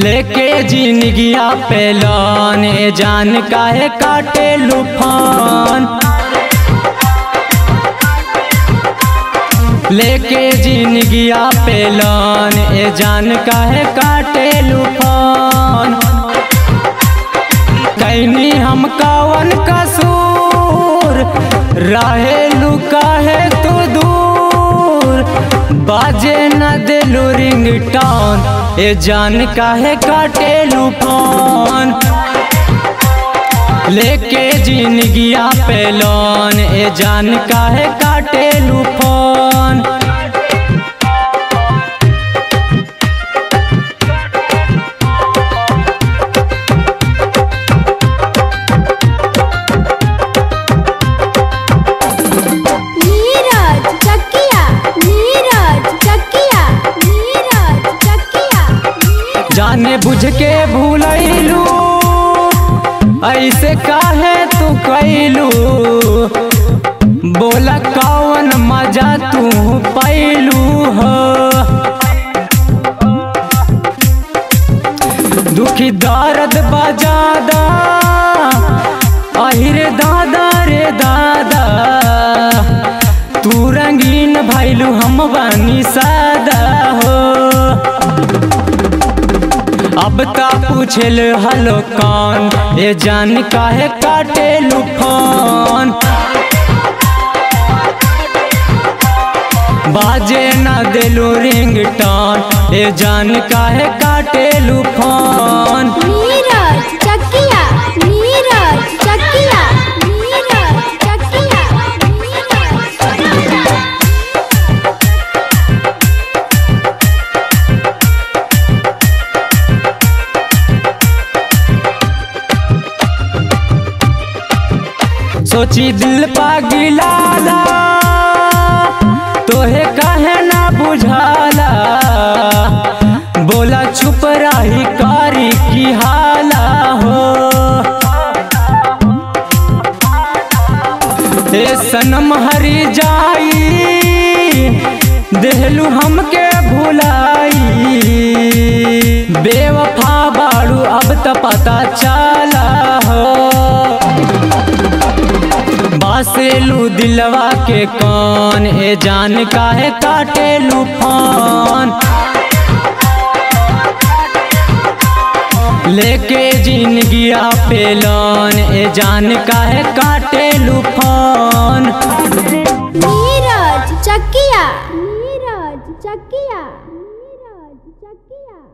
लेके जिंदगिया पे लोन ए जान काहे काटे लूफान। लेके जिंदगिया पे लोन ए जान काहे काटे लूफान। कैनी हम कवन कसूर रहे लुका है तू दूर। बाजे न दिलू रिंगटोन ए जान काहे काटे लूफान। लेके जिंदगिया पे लोन ए जान काहे काटे लूफान। जाने बुझ के भूलैलू ऐसे काहे तू कैलू। बोला कौन मजा तू पैलू हो। दुखी दर्द बजादा अहिरे दादा रे दादा। तू रंगीन भैलू हम बानी सादा हो। अब ता पूछल हलो कौन ए जान काहे काटे लूफान। बाजे ना दिलू रिंगटोन ए जान काहे काटे लूफान। सोची दिल पागिलाला तोहे काहे ना बुझाला। बोला छुप रही कारी की हाला हो। ए सनम हरी जाई देहलू हमके भुलाई। बेवफा बाड़ू अब त पता चला हो। बासेलू दिलवा के कौन ए जान काहे काटे लूफान। लेके जिंदगिया पे लोन ए जान काहे काटे लूफान। नीरज चकिया।